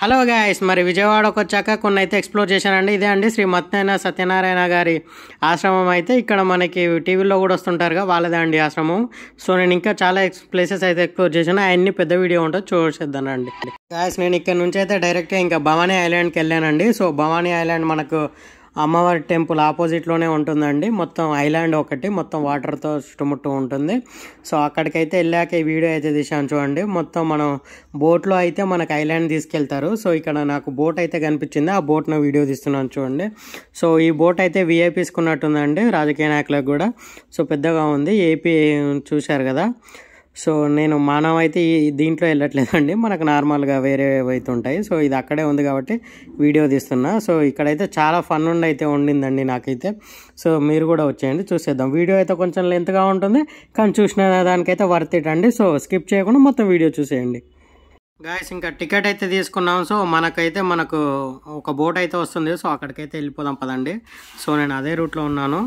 Hello guys, మరి విజయవాడకు వచ్చాక కొన్ని అయితే ఎక్స్ప్లోర్ చేశానండి. ఇదే అండి శ్రీ మత్నాయన సత్యనారాయణ గారి ఆశ్రమం. అయితే ఇక్కడ మనకి టీవీలో కూడా వస్తుంటారుగా, వాళ్ళదే అండి ఆశ్రమం. సో నేను ఇంకా చాలా ప్లేసెస్ అయితే ఎక్స్ప్లోర్ చేశాను. అవన్నీ పెద్ద వీడియో ఉంటుంది, చూసేద్దానండి. గాయస్, నేను ఇక్కడ నుంచి అయితే డైరెక్ట్గా ఇంకా భవానీ ఐలాండ్కి వెళ్ళానండి. సో భవానీ ఐలాండ్ మనకు అమ్మవారి టెంపుల్ ఆపోజిట్లోనే ఉంటుందండి. మొత్తం ఐలాండ్ ఒకటి మొత్తం వాటర్తో చుట్టుముట్టు ఉంటుంది. సో అక్కడికైతే వెళ్ళాక ఈ వీడియో అయితే తీసాను చూడండి. మొత్తం మనం బోట్లో అయితే మనకు ఐలాండ్ తీసుకెళ్తారు. సో ఇక్కడ నాకు బోట్ అయితే కనిపించింది, ఆ బోట్ను వీడియో తీస్తున్నాను చూడండి. సో ఈ బోట్ అయితే విఐపీస్కి ఉన్నట్టుందండి, రాజకీయ నాయకులకు కూడా. సో పెద్దగా ఉంది, ఏపీ చూశారు కదా. సో నేను అయితే దీంట్లో వెళ్ళట్లేదండి, మనకు నార్మల్గా వేరే అయితే ఉంటాయి. సో ఇది అక్కడే ఉంది కాబట్టి వీడియో తీస్తున్నా. సో ఇక్కడైతే చాలా ఫన్ అయితే ఉండిందండి నాకైతే. సో మీరు కూడా వచ్చేయండి, చూసేద్దాం. వీడియో అయితే కొంచెం లెంత్గా ఉంటుంది, కానీ చూసిన దానికైతే వర్త్ ఇట్ అండి. సో స్కిప్ చేయకుండా మొత్తం వీడియో చూసేయండి. గాయస్, ఇంకా టికెట్ అయితే తీసుకున్నాం. సో మనకు ఒక బోట్ అయితే వస్తుంది. సో అక్కడికైతే వెళ్ళిపోదాం పదండి. సో నేను అదే రూట్లో ఉన్నాను.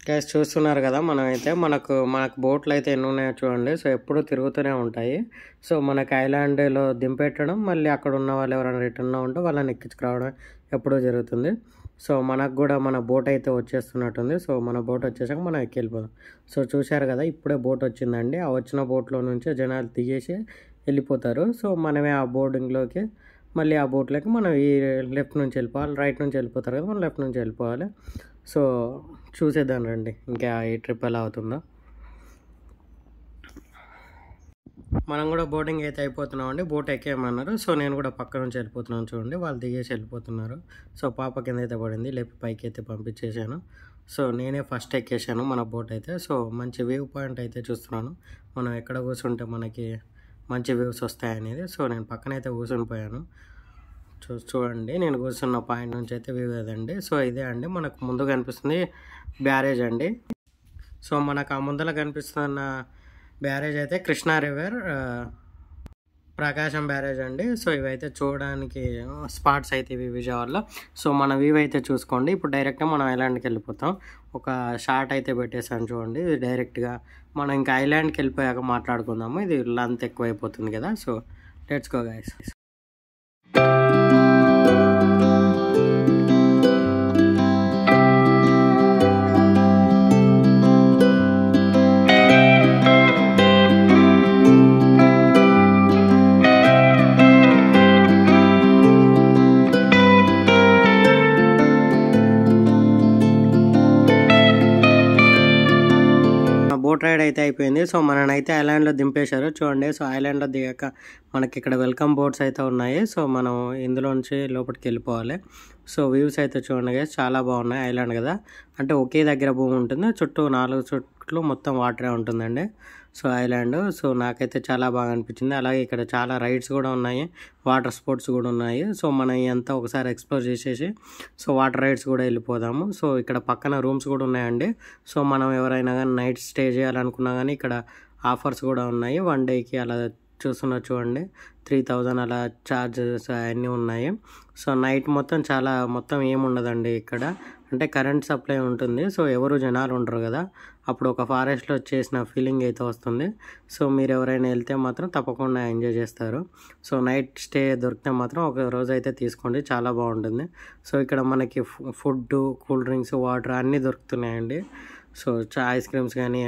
గైస్ చూస్తున్నారు కదా, మనకు బోట్లు అయితే ఎన్ని ఉన్నాయో చూడండి. సో ఎప్పుడు తిరుగుతూనే ఉంటాయి. సో మనకు ఐలాండ్లో దింపెట్టడం, మళ్ళీ అక్కడ ఉన్న వాళ్ళు ఎవరైనా రిటర్న్ ఉంటే వాళ్ళని ఎక్కించుకురావడం ఎప్పుడూ జరుగుతుంది. సో మనకు కూడా మన బోట్ అయితే వచ్చేస్తున్నట్టుంది. సో మన బోట్ వచ్చేసాక మనం వెళ్ళిపోదాం. సో చూశారు కదా, ఇప్పుడే బోట్ వచ్చిందండి. ఆ వచ్చిన బోట్లో నుంచి జనాలు దిగేసి వెళ్ళిపోతారు. సో మనమే ఆ బోర్డింగ్లోకి మళ్ళీ ఆ బోట్లోకి మనం ఈ లెఫ్ట్ నుంచి వెళ్ళిపోవాలి, రైట్ నుంచి వెళ్ళిపోతారు కదా, మనం లెఫ్ట్ నుంచి వెళ్ళిపోవాలి. సో చూసేద్దాం రండి ఇంకా ఈ ట్రిప్ ఎలా అవుతుందో. మనం కూడా బోటింగ్ అయితే అయిపోతున్నామండి, బోట్ ఎక్కేయమన్నారు. సో నేను కూడా పక్క నుంచి వెళ్ళిపోతున్నాను చూడండి, వాళ్ళు దిగేసి వెళ్ళిపోతున్నారు. సో పాప కింద అయితే పడింది, లేపి పైకి అయితే పంపించేసాను. సో నేనే ఫస్ట్ ఎక్కేసాను మన బోట్ అయితే. సో మంచి వ్యూ పాయింట్ అయితే చూస్తున్నాను, మనం ఎక్కడ కూర్చుంటే మనకి మంచి వ్యూస్ వస్తాయనేది. సో నేను పక్కనైతే కూర్చుని పోయాను. చూడండి, నేను కూర్చున్న పాయింట్ నుంచి అయితే వ్యూ అదండి. సో ఇదే అండి మనకు ముందు కనిపిస్తుంది బ్యారేజ్ అండి. సో మనకు ఆ ముందర కనిపిస్తున్న బ్యారేజ్ అయితే కృష్ణా రివర్ ప్రకాశం బ్యారేజ్ అండి. సో ఇవైతే చూడడానికి స్పాట్స్ అయితే ఇవి విజయవాడలో. సో మన వ్యూ అయితే చూసుకోండి. ఇప్పుడు డైరెక్ట్గా మనం ఐలాండ్కి వెళ్ళిపోతాం. ఒక షార్ట్ అయితే పెట్టేసాను చూడండి. డైరెక్ట్గా మనం ఇంకా ఐలాండ్కి వెళ్ళిపోయాక మాట్లాడుకుందాము, ఇది లెంత్ ఎక్కువైపోతుంది కదా. So let's go guys. Boat ride అయితే అయిపోయింది. సో మననైతే ఐలాండ్లో దింపేశారు చూడండి. సో ఐలాండ్లో దిగాక మనకి ఇక్కడ వెల్కమ్ బోట్స్ అయితే ఉన్నాయి. సో మనం ఇందులోంచి లోపలికి వెళ్ళిపోవాలి. సో వ్యూస్ అయితే చూడండి గైస్, చాలా బాగున్నాయి. ఐలాండ్ కదా, అంటే ఒకే దగ్గర భూమి ఉంటుంది, చుట్టూ 4 చుట్లు మొత్తం వాటరే ఉంటుందండి. So island. సో నాకైతే చాలా బాగా అనిపించింది. అలాగే ఇక్కడ చాలా రైడ్స్ కూడా ఉన్నాయి, వాటర్ స్పోర్ట్స్ కూడా ఉన్నాయి. సో మనం ఇదంతా ఒకసారి ఎక్స్ప్లోర్ చేసేసి సో వాటర్ రైడ్స్ కూడా వెళ్ళిపోదాము. సో ఇక్కడ పక్కన రూమ్స్ కూడా ఉన్నాయండి. సో మనం ఎవరైనా కానీ నైట్ స్టే చేయాలనుకున్నా కానీ ఇక్కడ ఆఫర్స్ కూడా ఉన్నాయి. 1 డేకి అలా చూడండి 3000 అలా ఛార్జెస్ అవన్నీ ఉన్నాయి. సో నైట్ మొత్తం ఏముండదండి ఇక్కడ, అంటే కరెంట్ సప్లై ఉంటుంది. సో ఎవరు జనాలు ఉండరు కదా, అప్పుడు ఒక ఫారెస్ట్లో చేసిన ఫీలింగ్ అయితే వస్తుంది. సో మీరు ఎవరైనా వెళ్తే మాత్రం తప్పకుండా ఎంజాయ్ చేస్తారు. సో నైట్ స్టే దొరికితే మాత్రం ఒక రోజు అయితే తీసుకోండి, చాలా బాగుంటుంది. సో ఇక్కడ మనకి ఫుడ్, కూల్ డ్రింక్స్, వాటర్ అన్నీ దొరుకుతున్నాయండి. సో ఐస్ క్రీమ్స్ కానీ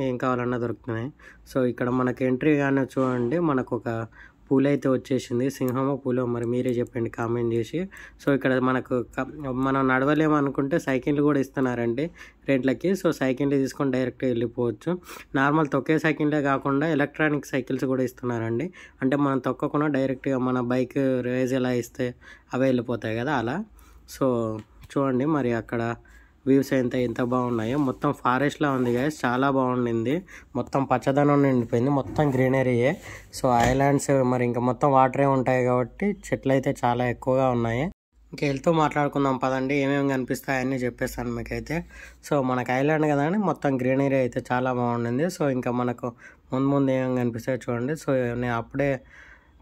ఏం కావాలన్నా దొరుకుతున్నాయి. సో ఇక్కడ మనకి ఎంట్రీ కానీ చూడండి, మనకు ఒక పూలు అయితే వచ్చేసింది, సింహమో పూలో మరి మీరే చెప్పండి కామెంట్ చేసి. సో ఇక్కడ మనం నడవలేమనుకుంటే సైకిళ్ళు కూడా ఇస్తున్నారండి రెంట్లకి. సో సైకిళ్ళు తీసుకొని డైరెక్ట్గా వెళ్ళిపోవచ్చు. నార్మల్ తొక్కే సైకిళ్ళే కాకుండా ఎలక్ట్రానిక్ సైకిల్స్ కూడా ఇస్తున్నారండి, అంటే మనం తొక్కకుండా డైరెక్ట్గా మన బైక్ రేజ్ ఎలా ఇస్తే అవే వెళ్ళిపోతాయి కదా అలా. సో చూడండి మరి అక్కడ వ్యూస్ ఎంత బాగున్నాయో, మొత్తం ఫారెస్ట్లా ఉంది గైస్, చాలా బాగుండింది. మొత్తం పచ్చదనం నిండిపోయింది, మొత్తం గ్రీనరీయే. సో ఐలాండ్స్ మరి ఇంకా మొత్తం వాటరే ఉంటాయి కాబట్టి చెట్లు అయితే చాలా ఎక్కువగా ఉన్నాయి. ఇంకా వెళ్తూ మాట్లాడుకుందాం పదండి, ఏమేమి కనిపిస్తాయి అన్నీ చెప్పేస్తాను మీకైతే. సో మనకు ఐలాండ్ కదా అని మొత్తం గ్రీనరీ అయితే చాలా బాగుండింది. సో ఇంకా మనకు ముందు ఏమేమి కనిపిస్తాయో చూడండి. సో నేను అప్పుడే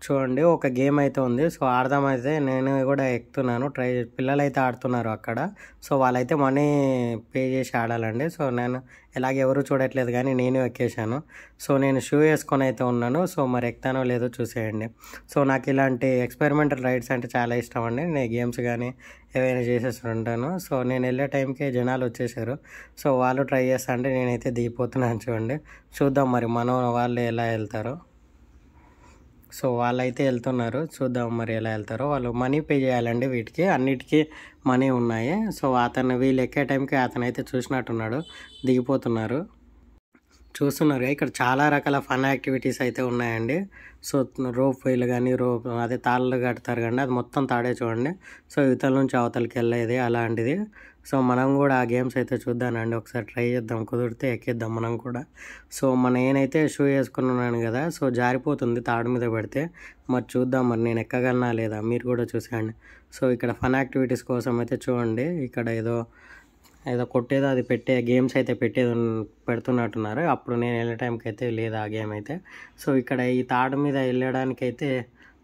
చూడండి ఒక గేమ్ అయితే ఉంది. సో, ఆడదామైతే నేను కూడా ఎక్కుతున్నాను. పిల్లలైతే ఆడుతున్నారు అక్కడ. సో, వాళ్ళైతే మనీ పే చేసి ఆడాలండి. సో, నేను ఎలాగ ఎవరు చూడట్లేదు కానీ నేను ఎక్కేసాను. సో, నేను షూ వేసుకొని అయితే ఉన్నాను. సో, మరి ఎక్కుతానో లేదో చూసేయండి. సో, నాకు ఇలాంటి ఎక్స్పెరిమెంటల్ రైడ్స్ అంటే చాలా ఇష్టం అండి. నేను గేమ్స్ కానీ ఏవైనా చేసేస్తుంటాను. సో, నేను వెళ్ళే టైంకి జనాలు వచ్చేసారు. సో, వాళ్ళు ట్రై చేస్తా అంటే నేనైతే దిగిపోతున్నాను చూడండి. చూద్దాం మరి వాళ్ళు ఎలా వెళ్తారో. సో, వాళ్ళైతే వెళ్తున్నారు. చూద్దాం మరి ఎలా వెళ్తారో. వాళ్ళు మనీ పే చేయాలండి వీటికి. అన్నిటికీ మనీ ఉన్నాయి. సో, వీళ్ళు ఎక్కే టైంకి అతనైతే చూసినట్టున్నాడు. దిగిపోతున్నారు. చూస్తున్నారు ఇక్కడ చాలా రకాల ఫన్ యాక్టివిటీస్ అయితే ఉన్నాయండి. సో, రోప్ వేలు కానీ అదే తాళ్ళు కడతారు కానీ అది మొత్తం తాడే చూడండి. సో, ఇవతల నుంచి అవతలకి వెళ్ళేది అలాంటిది. సో, మనం కూడా ఆ గేమ్స్ అయితే చూద్దానండి. ఒకసారి ట్రై చేద్దాం, కుదిరితే ఎక్కిద్దాం మనం కూడా. సో, నేనైతే షూ వేసుకున్నాను కదా. సో, జారిపోతుంది తాడు మీద పెడితే. మరి చూద్దాం మరి నేను ఎక్కగలనా లేదా, మీరు కూడా చూసేయండి. సో, ఇక్కడ ఫన్ యాక్టివిటీస్ కోసం అయితే చూడండి. ఇక్కడ ఏదో కొట్టేదో అది గేమ్స్ అయితే పెడుతున్నట్టున్నారు. అప్పుడు నేను వెళ్ళే టైంకి అయితే లేదు ఆ గేమ్ అయితే. సో, ఇక్కడ ఈ తాడు మీద వెళ్ళడానికి అయితే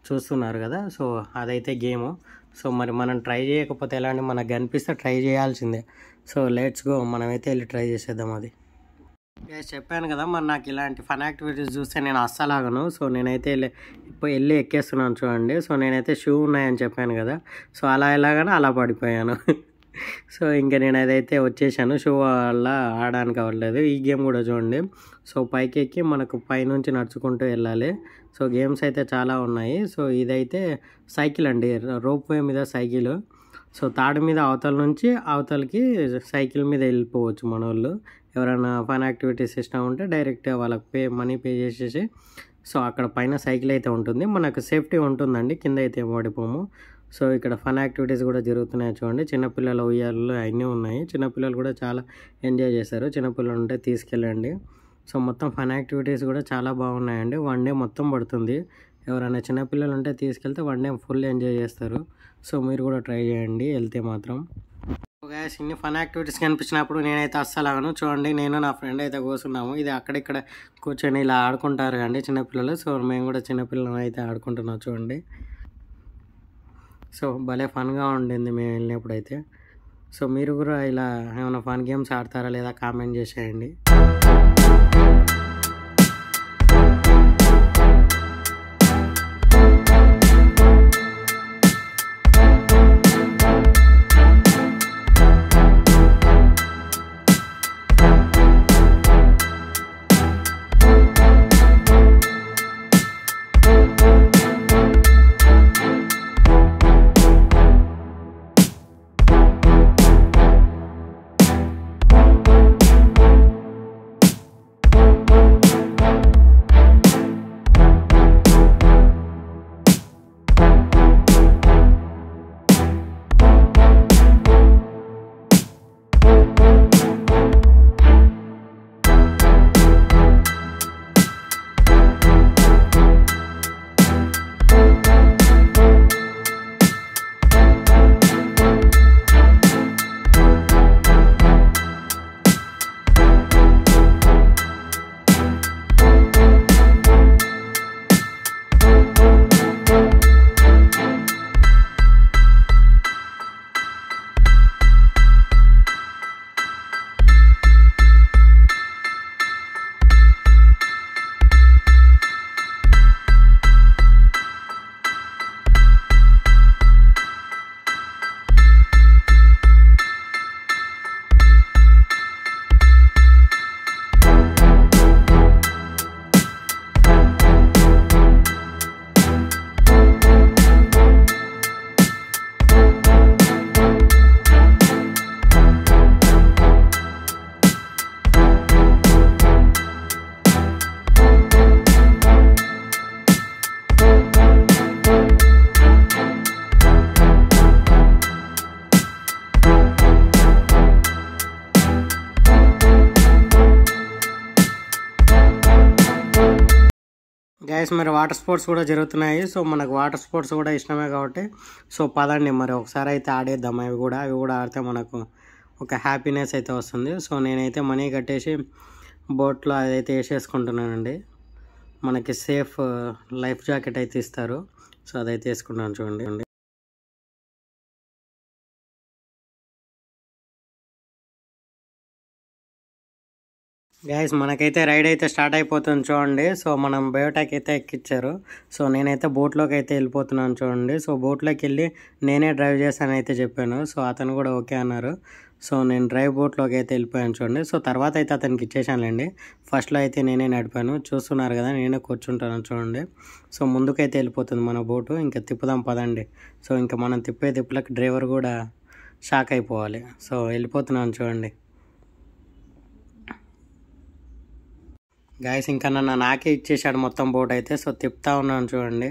చూస్తున్నారు కదా. సో, అదైతే గేము. సో, మరి మనం ట్రై చేయకపోతే ఎలా అండి, మనకు కనిపిస్తే ట్రై చేయాల్సిందే. సో, లెట్స్ గో, మనమైతే వెళ్ళి ట్రై చేసేద్దాం అది. చెప్పాను కదా, మరి నాకు ఇలాంటి ఫన్ యాక్టివిటీస్ చూస్తే నేను అస్సలు ఆగను. సో, నేనైతే వెళ్ళి ఎక్కేస్తున్నాను చూడండి. సో, నేనైతే షూ ఉన్నాయని చెప్పాను కదా. సో, ఎలాగానే అలా పడిపోయాను. సో, ఇంకా నేను అదైతే వచ్చేసాను. షూ వల్ల ఆడడానికి అవ్వట్లేదు. ఈ గేమ్ కూడా చూడండి. సో, పైకి ఎక్కి మనకు పైనుంచి నడుచుకుంటూ వెళ్ళాలి. సో, గేమ్స్ అయితే చాలా ఉన్నాయి. సో, ఇదైతే సైకిల్ అండి, రోప్ వే మీద సైకిల్. సో, తాడు మీద అవతల నుంచి అవతలకి సైకిల్ మీద వెళ్ళిపోవచ్చు మన వాళ్ళు. ఎవరైనా ఫన్ యాక్టివిటీస్ ఇష్టం ఉంటే డైరెక్ట్గా వాళ్ళకి మనీ పే చేసేసి సో, అక్కడ పైన సైకిల్ అయితే ఉంటుంది. మనకు సేఫ్టీ ఉంటుందండి, కింద అయితే పడిపోము. సో, ఇక్కడ ఫన్ యాక్టివిటీస్ కూడా జరుగుతున్నాయి చూడండి. చిన్నపిల్లల ఉయ్యాలు అన్నీ ఉన్నాయి. చిన్నపిల్లలు కూడా చాలా ఎంజాయ్ చేశారు. చిన్నపిల్లలు ఉంటే తీసుకెళ్ళండి. సో, మొత్తం ఫన్ యాక్టివిటీస్ కూడా చాలా బాగున్నాయండి. 1 డే మొత్తం పడుతుంది. ఎవరైనా చిన్నపిల్లలు ఉంటే తీసుకెళ్తే 1 డే ఫుల్ ఎంజాయ్ చేస్తారు. సో, మీరు కూడా ట్రై చేయండి వెళ్తే మాత్రం. గ్యాస్ ఇన్ని ఫన్ యాక్టివిటీస్ కనిపించినప్పుడు నేనైతే అస్సలు ఆగను. చూడండి, నేను నా ఫ్రెండ్ అయితే కూర్చున్నాము. ఇది అక్కడిక్కడ కూర్చొని ఇలా ఆడుకుంటారు కండి చిన్నపిల్లలు. సో, మేము కూడా చిన్నపిల్లలు అయితే ఆడుకుంటున్నాం చూడండి. సో, భలే ఫన్గా ఉండింది మేము వెళ్ళినప్పుడైతే. సో, మీరు కూడా ఇలా ఏమైనా ఫన్ గేమ్స్ ఆడతారా లేదా కామెంట్ చేసేయండి. గైస్ మరి వాటర్ స్పోర్ట్స్ కూడా జరుగుతున్నాయి. సో, మనకు వాటర్ స్పోర్ట్స్ కూడా ఇష్టమే కాబట్టి సో, పదండి మరి ఒకసారి అయితే ఆడేద్దాం. అవి కూడా ఆడితే మనకు ఒక హ్యాపీనెస్ అయితే వస్తుంది. సో, నేనైతే మనీ కట్టేసి బోట్లో అదైతే వేసేసుకుంటున్నానండి. మనకి సేఫ్ లైఫ్ జాకెట్ అయితే ఇస్తారు. సో అదైతే వేసుకున్నాను చూడండి. గైస్ మనకైతే రైడ్ అయితే స్టార్ట్ అయిపోతుంది చూడండి. సో మనం బయోటాక్ అయితే ఎక్కిచ్చారు. సో నేనైతే బోట్లోకి అయితే వెళ్ళిపోతున్నాను చూడండి. సో బోట్లోకి వెళ్ళి నేనే డ్రైవ్ చేస్తానని అయితే చెప్పాను. సో అతను కూడా ఓకే అన్నారు. సో నేను డ్రైవ్ బోట్లోకి అయితే వెళ్ళిపోయాను చూడండి. సో తర్వాత అయితే అతనికి ఇచ్చేసానులేండి. ఫస్ట్లో అయితే నేనే నడిపాను, చూస్తున్నారు కదా, నేనే కూర్చుంటాను చూడండి. సో ముందుకైతే వెళ్ళిపోతుంది మన బోటు. ఇంకా తిప్పుదాం పదండి. సో ఇంకా మనం తిప్పే తిప్పులకి డ్రైవర్ కూడా షాక్ అయిపోవాలి. సో వెళ్ళిపోతున్నాను చూడండి. గాయస్ ఇంకా నాకే ఇచ్చేసాడు మొత్తం బోట్ అయితే. సో తిప్పుతా ఉన్నాను చూడండి.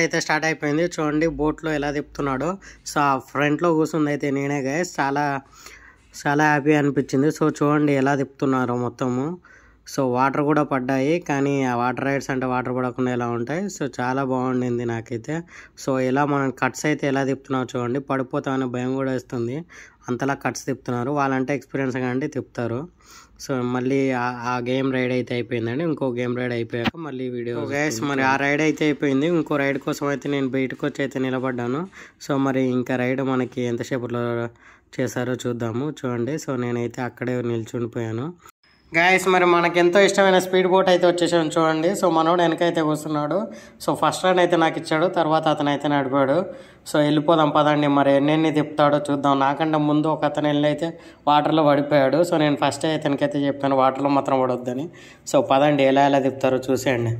అయితే స్టార్ట్ అయిపోయింది చూడండి. బోట్లో ఎలా తిప్పుతున్నాడో. సో ఆ ఫ్రంట్లో కూర్చుంది అయితే నేనే గైస్. చాలా చాలా హ్యాపీ అనిపించింది. సో చూడండి ఎలా తిప్పుతున్నారో మొత్తము. సో వాటర్ కూడా పడ్డాయి, కానీ ఆ వాటర్ రైడ్స్ అంటే వాటర్ పడకుండా ఎలా ఉంటాయి. సో చాలా బాగుండింది నాకైతే. సో ఎలా మనం కట్స్ అయితే ఎలా తిప్పుతున్నారో చూడండి. పడిపోతామని భయం కూడా వేస్తుంది, అంతలా కట్స్ తిప్పుతున్నారు. వాళ్ళంటే ఎక్స్పీరియన్స్ కానీ తిప్పుతారు. సో మళ్ళీ ఆ గేమ్ రైడ్ అయితే అయిపోయిందండి. ఇంకో గేమ్ రైడ్ అయిపోయాక మళ్ళీ వీడియో గైస్ మరి ఆ రైడ్ అయితే అయిపోయింది. ఇంకో రైడ్ కోసం అయితే నేను బయటకు వచ్చి అయితే నిలబడ్డాను. సో మరి ఇంకా రైడ్ మనకి ఎంతసేపట్లో చేశారో చూద్దాము చూడండి. సో నేనైతే అక్కడే నిల్చుండిపోయాను గైస్. మరి మనకి ఎంతో ఇష్టమైన స్పీడ్ బోట్ అయితే వచ్చేసాను చూడండి. సో మనోడు వెనకైతే కూర్చున్నాడు. సో ఫస్ట్ రన్ అయితే నాకు ఇచ్చాడు, తర్వాత అతను అయితే నడిపాడు. సో వెళ్ళిపోదాం పదండి. మరి ఎన్ని తిప్పుతాడో చూద్దాం. నాకంటే ముందు ఒక అతను వెళ్ళైతే వాటర్లో పడిపోయాడు. సో నేను ఫస్ట్ అతనికైతే చెప్పాను వాటర్లో మాత్రం పడొద్దని. సో పదండి ఎలా తిప్పుతారో చూసేయండి.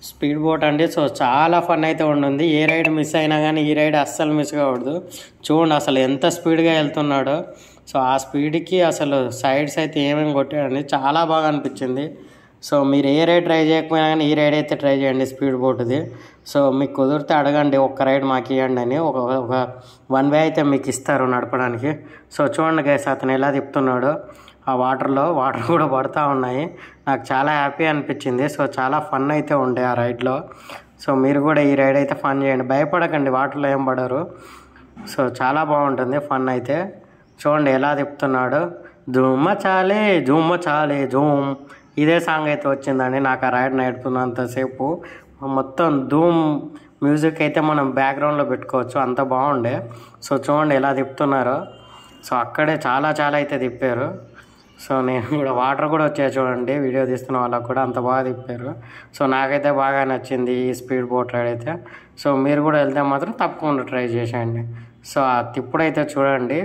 స్పీడ్ బోట్ అండి. సో చాలా ఫన్ అయితే ఉంటుంది. ఏ రైడ్ మిస్ అయినా కానీ ఈ రైడ్ అస్సలు మిస్ కావద్దు. చూడండి అసలు ఎంత స్పీడ్గా వెళ్తున్నాడో. సో ఆ స్పీడ్కి అసలు సైడ్స్ అయితే ఏమేమి కొట్టాడండి, చాలా బాగా అనిపించింది. సో మీరు ఏ రైడ్ ట్రై చేయకపోయినా కానీ ఈ రైడ్ అయితే ట్రై చేయండి స్పీడ్ బోట్ది. సో మీకు కుదిరితే అడగండి ఒక్క రైడ్ మాకు ఇవ్వండి అని. ఒక 1 వే అయితే మీకు ఇస్తారు నడపడానికి. సో చూడండి గైస్ అతను ఎలా తిప్పుతున్నాడో. ఆ వాటర్ కూడా పడుతూ ఉన్నాయి. నాకు చాలా హ్యాపీ అనిపించింది. సో చాలా ఫన్ అయితే ఉండే ఆ రైడ్లో. సో మీరు కూడా ఈ రైడ్ అయితే ఫన్ చేయండి, భయపడకండి, వాటర్లో ఏం పడరు. సో చాలా బాగుంటుంది ఫన్ అయితే. చూడండి ఎలా తిప్పుతున్నాడు. జూమ్ చాలే జూమ్, ఇదే సాంగ్ అయితే వచ్చిందండి నాకు ఆ రైడ్ నడుపుతున్నంతసేపు. మొత్తం ధూమ్ మ్యూజిక్ అయితే మనం బ్యాక్గ్రౌండ్లో పెట్టుకోవచ్చు, అంత బాగుండే. సో చూడండి ఎలా తిప్పుతున్నారో. సో అక్కడే చాలా అయితే తిప్పారు. సో నేను కూడా వాటర్ కూడా వచ్చాయి చూడండి, వీడియో తీస్తున్న వాళ్ళకు కూడా అంత బాగా తిప్పారు. సో నాకైతే బాగా నచ్చింది ఈ స్పీడ్ బోట్ రైడ్ అయితే. సో మీరు కూడా వెళ్తే మాత్రం తప్పకుండా ట్రై చేసేయండి. సో ఆ తిప్పుడైతే చూడండి.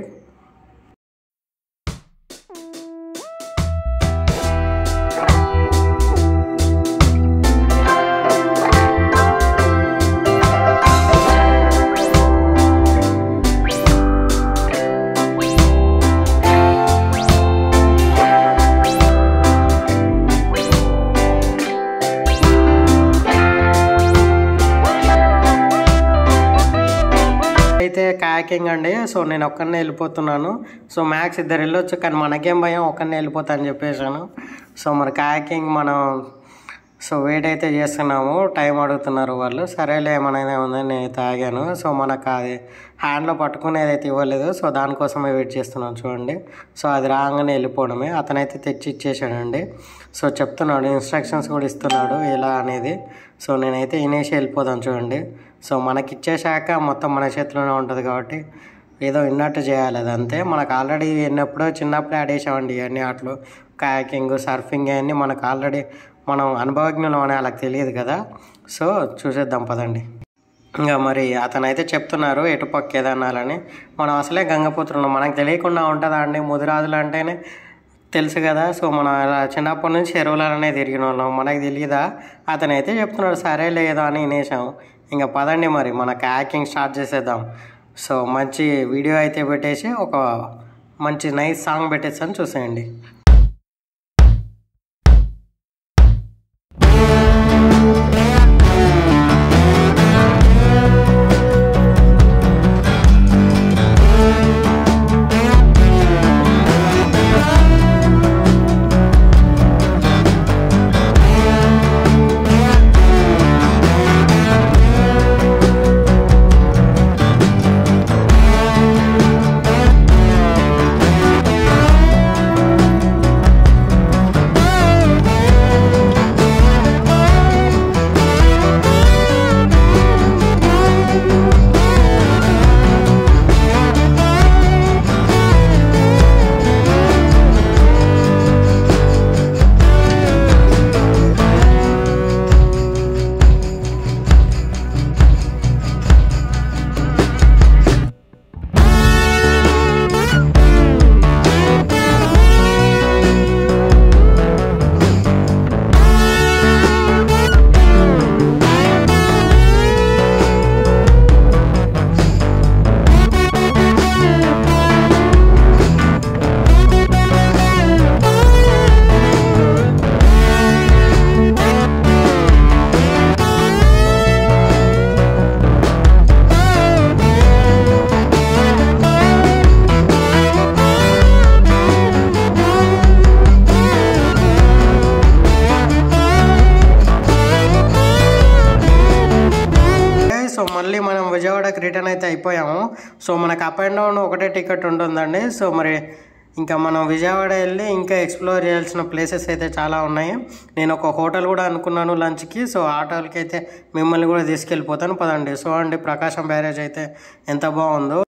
అయితే కాకింగ్ అండి. సో నేను ఒక్కనే వెళ్ళిపోతున్నాను. సో మ్యాక్స్ ఇద్దరు వెళ్ళొచ్చు, కానీ మనకేం భయం, ఒక్కనే వెళ్ళిపోతా అని చెప్పేసాను. సో మరి కాకింగ్ మనం సో వెయిట్ అయితే చేస్తున్నాము, టైం అడుగుతున్నారు వాళ్ళు. సరేలే ఏమైనా ఉందని నేను తాగాను. సో మనకు అది హ్యాండ్లో పట్టుకునేది అయితే ఇవ్వలేదు. సో దానికోసమే వెయిట్ చేస్తున్నాను చూడండి. సో అది రాగానే వెళ్ళిపోవడమే. అతనైతే తెచ్చి ఇచ్చేసాడండి. సో చెప్తున్నాడు, ఇన్స్ట్రక్షన్స్ కూడా ఇస్తున్నాడు ఎలా అనేది. సో నేనైతే ఇనేసి వెళ్ళిపోతాను చూడండి. సో మనకి ఇచ్చేసాక మొత్తం మన చేతిలోనే ఉంటుంది కాబట్టి ఏదో విన్నట్టు చేయాలి, అది అంతే. మనకు ఆల్రెడీ ఎన్నప్పుడో చిన్నప్పుడే ఆడేసామండి ఇవన్నీ ఆటలు, కయాకింగ్, సర్ఫింగ్ అవన్నీ మనకు ఆల్రెడీ మనం అనుభవజ్ఞులం అని వాళ్ళకి తెలియదు కదా. సో చూసేద్దాం పదండి. ఇంకా మరి అతను అయితే చెప్తున్నారు ఎటుపక్క ఏదన్నాలని. మనం అసలే గంగపుత్రులు, మనకు తెలియకుండా ఉంటుందా అండి? ముదిరాజులు అంటేనే తెలుసు కదా. సో మనం అలా చిన్నప్పటి నుంచి చెరువులనే తిరిగిన వాళ్ళం, మనకు తెలియదా? అతను అయితే చెప్తున్నాడు, సరే లేదో అని వినేసాం. ఇంకా పదండి మరి మన కయాకింగ్ స్టార్ట్ చేసేద్దాం. సో మంచి వీడియో అయితే పెట్టేసి ఒక మంచి నైస్ సాంగ్ పెట్టేస్తాను, చూసేయండి. మళ్ళీ మనం విజయవాడకి రిటర్న్ అయితే అయిపోయాము. సో మనకు అప్ అండ్ డౌన్ ఒకటే టికెట్ ఉంటుందండి. సో మరి ఇంకా మనం విజయవాడ వెళ్ళి ఇంకా ఎక్స్ప్లోర్ చేయాల్సిన ప్లేసెస్ అయితే చాలా ఉన్నాయి. నేను ఒక హోటల్ కూడా అనుకున్నాను లంచ్కి. సో ఆ హోటల్కి అయితే మిమ్మల్ని కూడా తీసుకెళ్ళిపోతాను, పదండి. సో అండి, ప్రకాశం బ్యారేజ్ అయితే ఎంత బాగుందో.